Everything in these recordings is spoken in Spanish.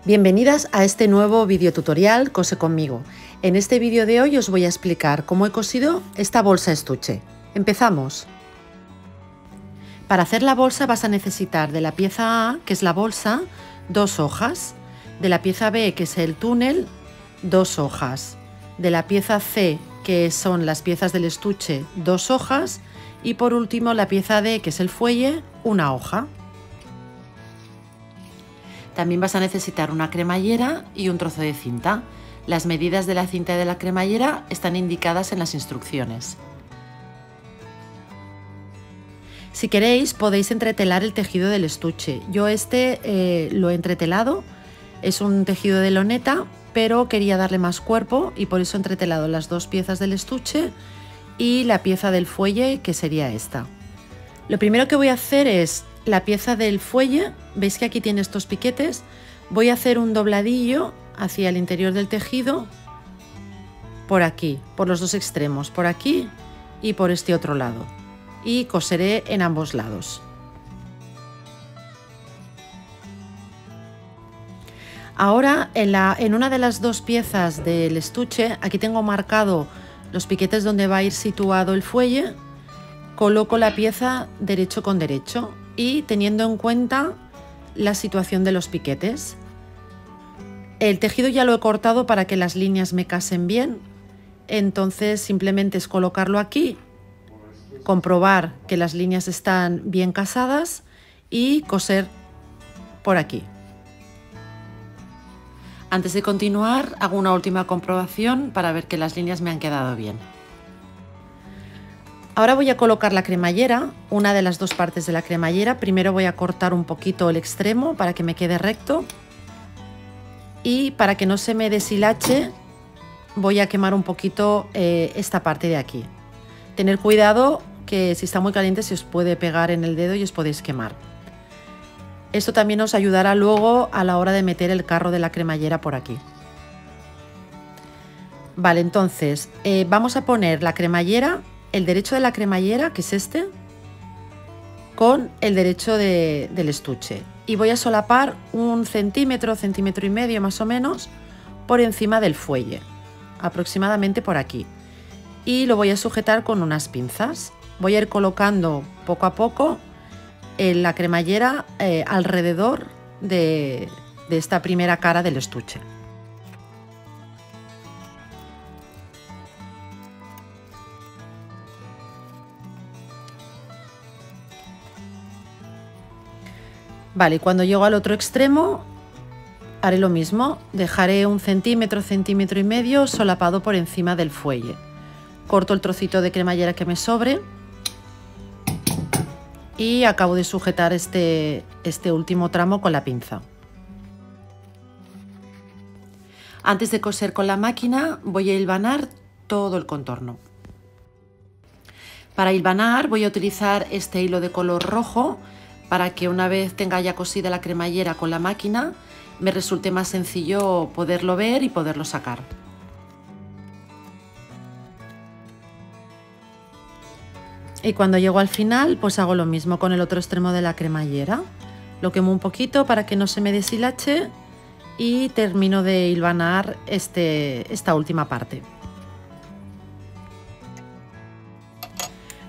Bienvenidas a este nuevo video tutorial Cose conmigo. En este vídeo de hoy os voy a explicar cómo he cosido esta bolsa estuche. ¡Empezamos! Para hacer la bolsa vas a necesitar de la pieza A, que es la bolsa, 2 hojas, de la pieza B, que es el túnel, 2 hojas, de la pieza C, que son las piezas del estuche, 2 hojas, y por último la pieza D, que es el fuelle, 1 hoja. También vas a necesitar una cremallera y un trozo de cinta. Las medidas de la cinta y de la cremallera están indicadas en las instrucciones. Si queréis podéis entretelar el tejido del estuche. Yo lo he entretelado, es un tejido de loneta, pero quería darle más cuerpo y por eso he entretelado las 2 piezas del estuche y la pieza del fuelle, que sería esta. Lo primero que voy a hacer es la pieza del fuelle, veis que aquí tiene estos piquetes, voy a hacer un dobladillo hacia el interior del tejido, por aquí, por los 2 extremos, por aquí y por este otro lado, y coseré en ambos lados. Ahora en una de las 2 piezas del estuche, aquí tengo marcado los piquetes donde va a ir situado el fuelle, coloco la pieza derecho con derecho y teniendo en cuenta la situación de los piquetes. El tejido ya lo he cortado para que las líneas me casen bien, entonces simplemente es colocarlo aquí, comprobar que las líneas están bien casadas y coser por aquí. Antes de continuar hago una última comprobación para ver que las líneas me han quedado bien. Ahora voy a colocar la cremallera, una de las 2 partes de la cremallera. Primero voy a cortar un poquito el extremo para que me quede recto y para que no se me deshilache voy a quemar un poquito esta parte de aquí. Tener cuidado que si está muy caliente se os puede pegar en el dedo y os podéis quemar. Esto también os ayudará luego a la hora de meter el carro de la cremallera por aquí. Vale, entonces vamos a poner la cremallera, el derecho de la cremallera, que es este, con el derecho del estuche. Y voy a solapar 1 centímetro, centímetro y medio más o menos, por encima del fuelle, aproximadamente por aquí. Y lo voy a sujetar con unas pinzas. Voy a ir colocando poco a poco la cremallera alrededor de esta primera cara del estuche. Vale, cuando llego al otro extremo haré lo mismo, dejaré 1 centímetro, centímetro y medio solapado por encima del fuelle. Corto el trocito de cremallera que me sobre y acabo de sujetar este último tramo con la pinza. Antes de coser con la máquina voy a hilvanar todo el contorno. Para hilvanar voy a utilizar este hilo de color rojo para que una vez tenga ya cosida la cremallera con la máquina me resulte más sencillo poderlo ver y poderlo sacar. Y cuando llego al final pues hago lo mismo con el otro extremo de la cremallera. Lo quemo un poquito para que no se me deshilache y termino de hilvanar esta última parte.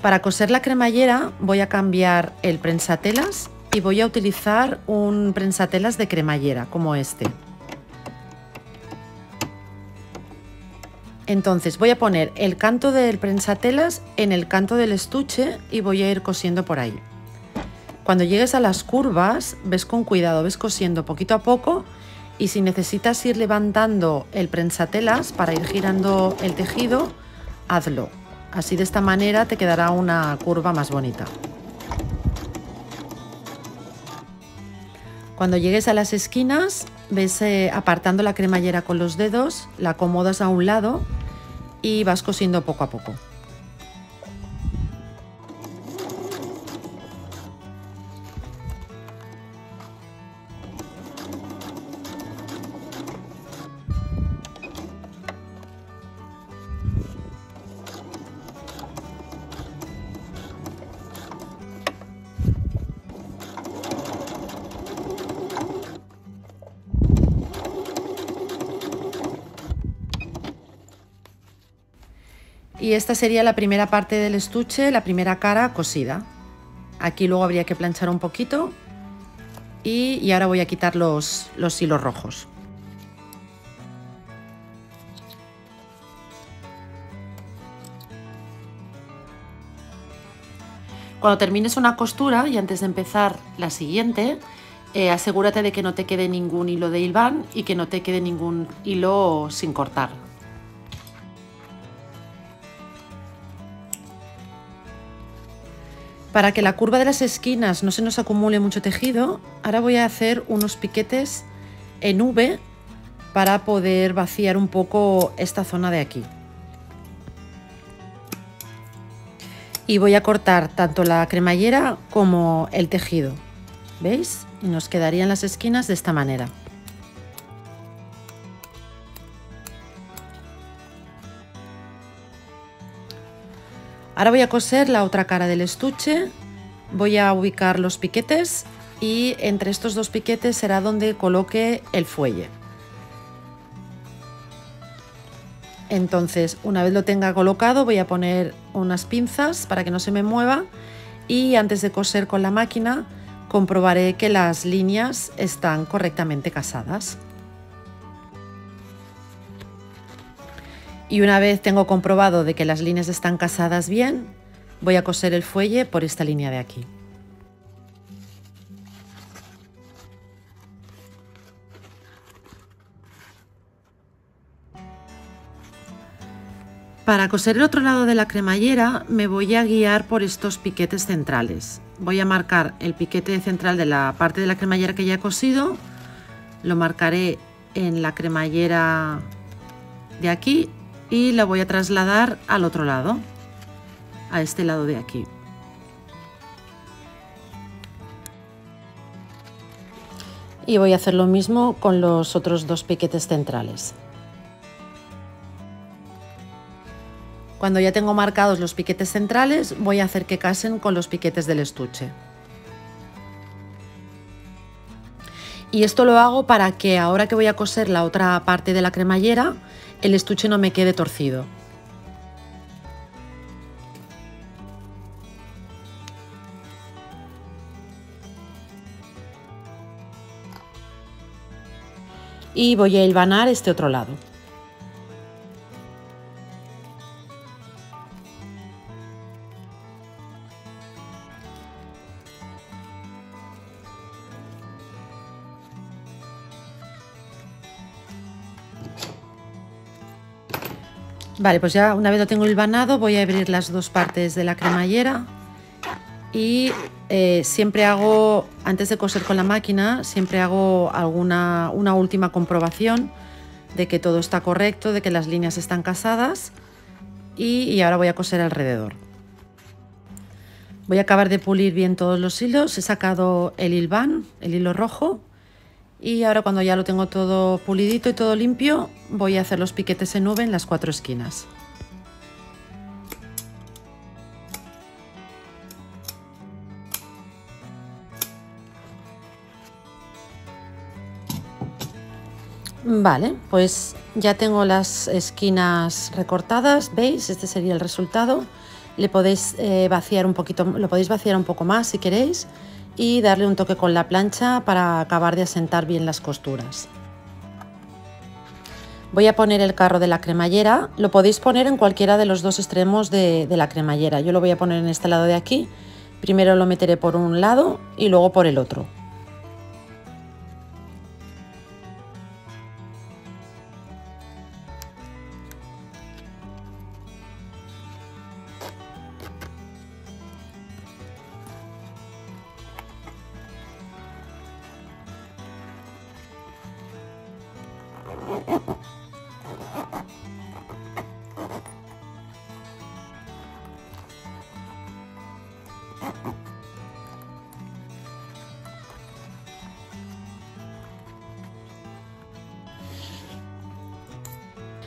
Para coser la cremallera voy a cambiar el prensatelas y voy a utilizar un prensatelas de cremallera como este. Entonces voy a poner el canto del prensatelas en el canto del estuche y voy a ir cosiendo por ahí. Cuando llegues a las curvas ves con cuidado, ves cosiendo poquito a poco y si necesitas ir levantando el prensatelas para ir girando el tejido, hazlo. Así de esta manera te quedará una curva más bonita. Cuando llegues a las esquinas, ves apartando la cremallera con los dedos, la acomodas a un lado y vas cosiendo poco a poco. Y esta sería la primera parte del estuche, la primera cara cosida. Aquí luego habría que planchar un poquito y ahora voy a quitar los hilos rojos. Cuando termines una costura y antes de empezar la siguiente, asegúrate de que no te quede ningún hilo de hilván y que no te quede ningún hilo sin cortar. Para que la curva de las esquinas no se nos acumule mucho tejido, ahora voy a hacer unos piquetes en V para poder vaciar un poco esta zona de aquí. Y voy a cortar tanto la cremallera como el tejido, ¿veis? Y nos quedarían las esquinas de esta manera. Ahora voy a coser la otra cara del estuche, voy a ubicar los piquetes y entre estos dos piquetes será donde coloque el fuelle. Entonces, una vez lo tenga colocado, voy a poner unas pinzas para que no se me mueva y antes de coser con la máquina comprobaré que las líneas están correctamente casadas. Y una vez tengo comprobado de que las líneas están casadas bien, voy a coser el fuelle por esta línea de aquí. Para coser el otro lado de la cremallera me voy a guiar por estos piquetes centrales. Voy a marcar el piquete central de la parte de la cremallera que ya he cosido, lo marcaré en la cremallera de aquí y la voy a trasladar al otro lado, a este lado de aquí. Y voy a hacer lo mismo con los otros dos piquetes centrales. Cuando ya tengo marcados los piquetes centrales, voy a hacer que casen con los piquetes del estuche. Y esto lo hago para que ahora que voy a coser la otra parte de la cremallera, el estuche no me quede torcido. Y voy a hilvanar este otro lado. Vale, pues ya una vez lo tengo hilvanado voy a abrir las dos partes de la cremallera y siempre hago, antes de coser con la máquina, siempre hago una última comprobación de que todo está correcto, de que las líneas están casadas y ahora voy a coser alrededor. Voy a acabar de pulir bien todos los hilos, he sacado el hilván, el hilo rojo. Y ahora cuando ya lo tengo todo pulidito y todo limpio, voy a hacer los piquetes en V en las 4 esquinas. Vale, pues ya tengo las esquinas recortadas, ¿veis? Este sería el resultado. Le podéis vaciar un poquito, lo podéis vaciar un poco más si queréis y darle un toque con la plancha para acabar de asentar bien las costuras. Voy a poner el carro de la cremallera, lo podéis poner en cualquiera de los dos extremos de la cremallera. Yo lo voy a poner en este lado de aquí, primero lo meteré por un lado y luego por el otro.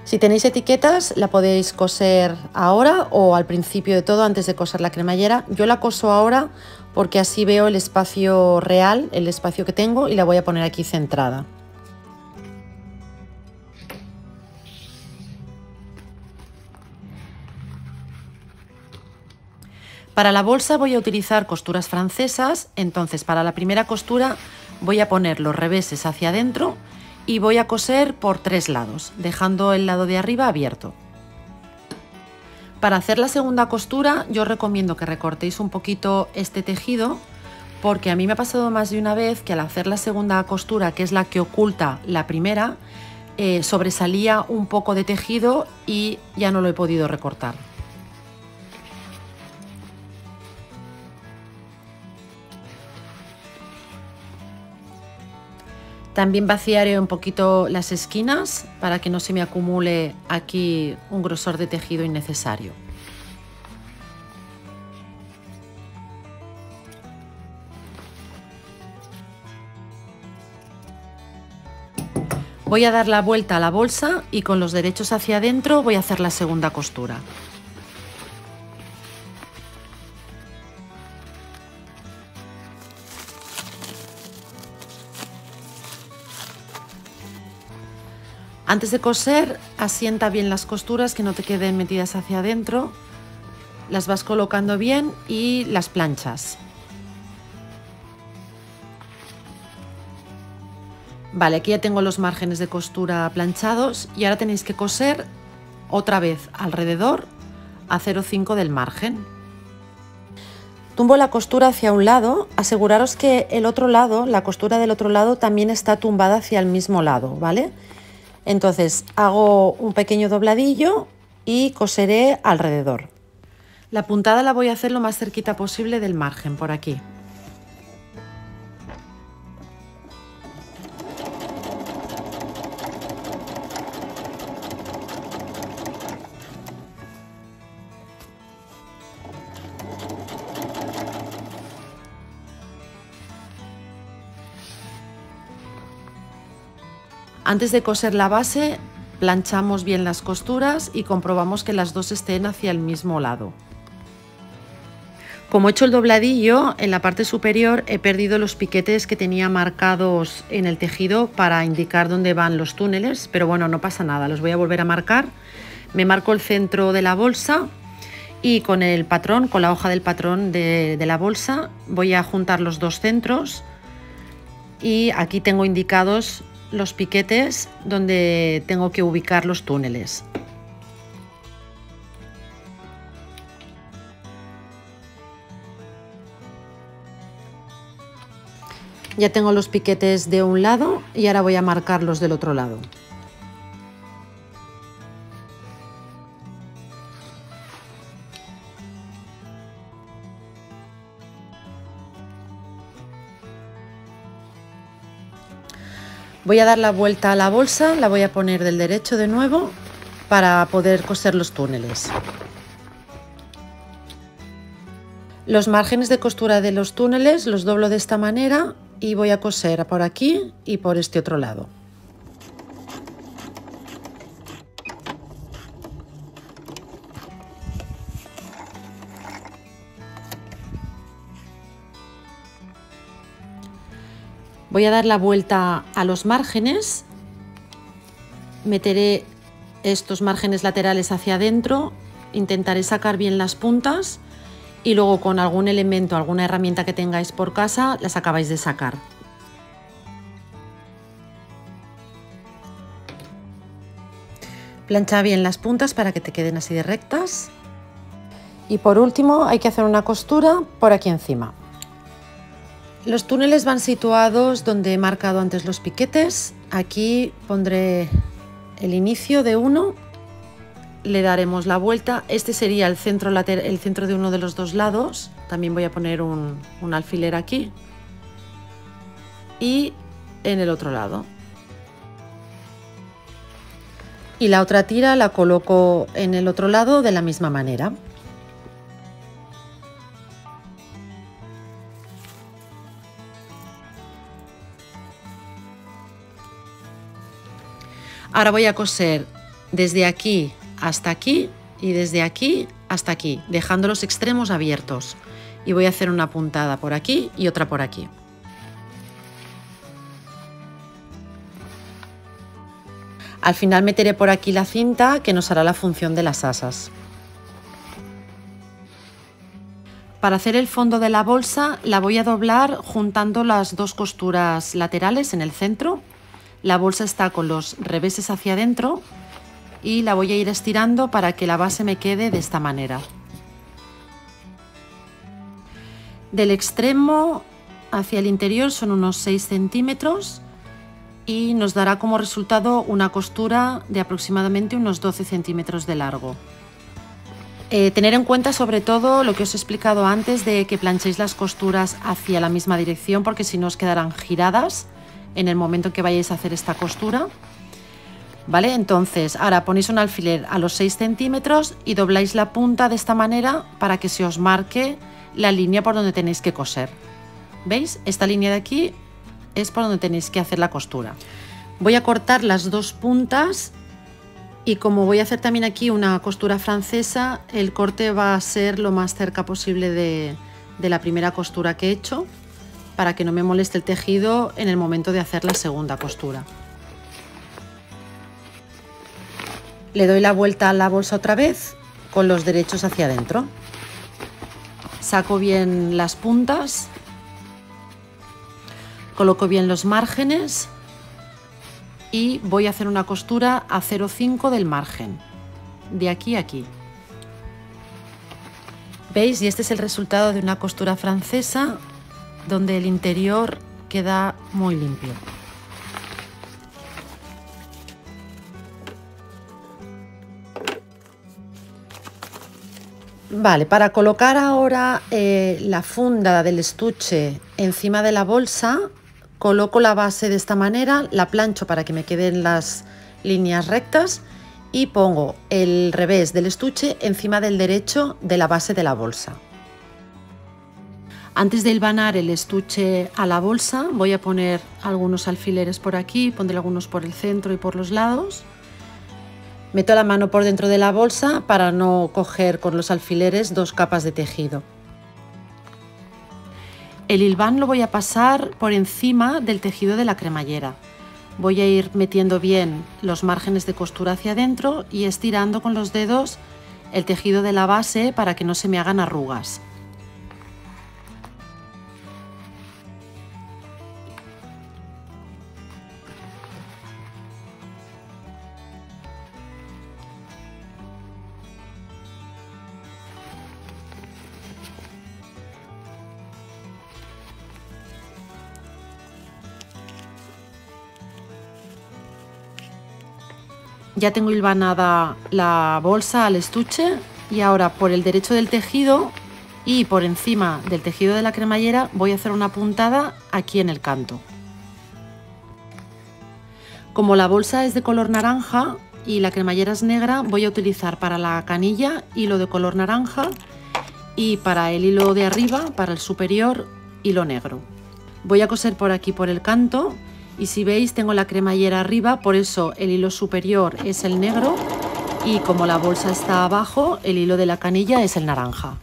Si tenéis etiquetas, la podéis coser ahora o al principio de todo, antes de coser la cremallera. Yo la coso ahora porque así veo el espacio real, el espacio que tengo, y la voy a poner aquí centrada. Para la bolsa voy a utilizar costuras francesas, entonces para la primera costura voy a poner los reveses hacia adentro y voy a coser por 3 lados, dejando el lado de arriba abierto. Para hacer la segunda costura yo os recomiendo que recortéis un poquito este tejido, porque a mí me ha pasado más de una vez que al hacer la segunda costura, que es la que oculta la primera, sobresalía un poco de tejido y ya no lo he podido recortar. También vaciaré un poquito las esquinas para que no se me acumule aquí un grosor de tejido innecesario. Voy a dar la vuelta a la bolsa y con los derechos hacia adentro voy a hacer la segunda costura. Antes de coser, asienta bien las costuras, que no te queden metidas hacia adentro. Las vas colocando bien y las planchas. Vale, aquí ya tengo los márgenes de costura planchados y ahora tenéis que coser otra vez alrededor a 0,5 del margen. Tumbo la costura hacia un lado, aseguraros que el otro lado, la costura del otro lado también está tumbada hacia el mismo lado, ¿vale? Entonces hago un pequeño dobladillo y coseré alrededor. La puntada la voy a hacer lo más cerquita posible del margen, por aquí. Antes de coser la base, planchamos bien las costuras y comprobamos que las dos estén hacia el mismo lado. Como he hecho el dobladillo, en la parte superior he perdido los piquetes que tenía marcados en el tejido para indicar dónde van los túneles, pero bueno, no pasa nada, los voy a volver a marcar. Me marco el centro de la bolsa y con el patrón, con la hoja del patrón de la bolsa, voy a juntar los dos centros y aquí tengo indicados los piquetes donde tengo que ubicar los túneles. Ya tengo los piquetes de un lado y ahora voy a marcar los del otro lado. Voy a dar la vuelta a la bolsa, la voy a poner del derecho de nuevo para poder coser los túneles. Los márgenes de costura de los túneles los doblo de esta manera y voy a coser por aquí y por este otro lado. Voy a dar la vuelta a los márgenes, meteré estos márgenes laterales hacia adentro, intentaré sacar bien las puntas y luego con algún elemento, alguna herramienta que tengáis por casa, las acabáis de sacar. Plancha bien las puntas para que te queden así de rectas. Y por último hay que hacer una costura por aquí encima. Los túneles van situados donde he marcado antes los piquetes. Aquí pondré el inicio de uno, le daremos la vuelta. Este sería el centro de uno de los dos lados. También voy a poner un alfiler aquí y en el otro lado. Y la otra tira la coloco en el otro lado de la misma manera. Ahora voy a coser desde aquí hasta aquí y desde aquí hasta aquí, dejando los extremos abiertos. Y voy a hacer una puntada por aquí y otra por aquí. Al final meteré por aquí la cinta que nos hará la función de las asas. Para hacer el fondo de la bolsa la voy a doblar juntando las dos costuras laterales en el centro. La bolsa está con los reveses hacia adentro y la voy a ir estirando para que la base me quede de esta manera. Del extremo hacia el interior son unos 6 centímetros y nos dará como resultado una costura de aproximadamente unos 12 centímetros de largo. Tener en cuenta sobre todo lo que os he explicado antes de que planchéis las costuras hacia la misma dirección, porque si no os quedarán giradas en el momento en que vayáis a hacer esta costura. ¿Vale? Entonces ahora ponéis un alfiler a los 6 centímetros y dobláis la punta de esta manera para que se os marque la línea por donde tenéis que coser. ¿Veis? Esta línea de aquí es por donde tenéis que hacer la costura. Voy a cortar las dos puntas. Y como voy a hacer también aquí una costura francesa, el corte va a ser lo más cerca posible de la primera costura que he hecho, para que no me moleste el tejido en el momento de hacer la segunda costura. Le doy la vuelta a la bolsa otra vez con los derechos hacia adentro. Saco bien las puntas, coloco bien los márgenes y voy a hacer una costura a 0,5 del margen, de aquí a aquí. ¿Veis? Y este es el resultado de una costura francesa donde el interior queda muy limpio. Vale, para colocar ahora la funda del estuche encima de la bolsa, coloco la base de esta manera, la plancho para que me queden las líneas rectas y pongo el revés del estuche encima del derecho de la base de la bolsa. Antes de hilvanar el estuche a la bolsa voy a poner algunos alfileres por aquí, pondré algunos por el centro y por los lados. Meto la mano por dentro de la bolsa para no coger con los alfileres dos capas de tejido. El hilván lo voy a pasar por encima del tejido de la cremallera. Voy a ir metiendo bien los márgenes de costura hacia adentro y estirando con los dedos el tejido de la base para que no se me hagan arrugas. Ya tengo hilvanada la bolsa al estuche y ahora por el derecho del tejido y por encima del tejido de la cremallera voy a hacer una puntada aquí en el canto. Como la bolsa es de color naranja y la cremallera es negra, voy a utilizar para la canilla hilo de color naranja y para el hilo de arriba, para el superior, hilo negro. Voy a coser por aquí por el canto. Y si veis tengo la cremallera arriba, por eso el hilo superior es el negro y como la bolsa está abajo, el hilo de la canilla es el naranja.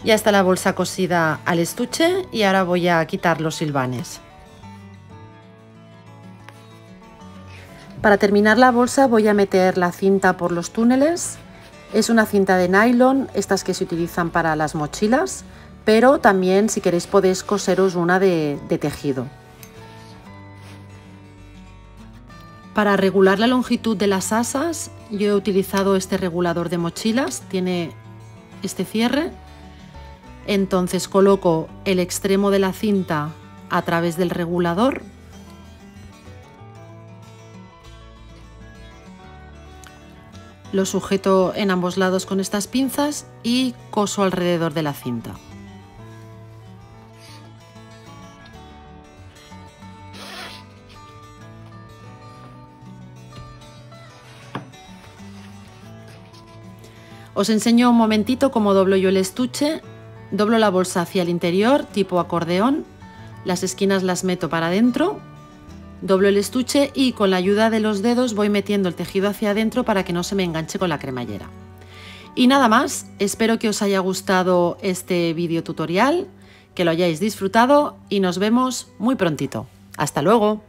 Ya está la bolsa cosida al estuche y ahora voy a quitar los hilvanes. Para terminar la bolsa voy a meter la cinta por los túneles. Es una cinta de nylon, estas que se utilizan para las mochilas, pero también si queréis podéis coseros una de tejido. Para regular la longitud de las asas yo he utilizado este regulador de mochilas, tiene este cierre. Entonces coloco el extremo de la cinta a través del regulador. Lo sujeto en ambos lados con estas pinzas y coso alrededor de la cinta. Os enseño un momentito cómo doblo yo el estuche. Doblo la bolsa hacia el interior, tipo acordeón, las esquinas las meto para adentro Doblo el estuche y con la ayuda de los dedos voy metiendo el tejido hacia adentro para que no se me enganche con la cremallera. Y nada más, espero que os haya gustado este vídeo tutorial, que lo hayáis disfrutado y nos vemos muy prontito. ¡Hasta luego!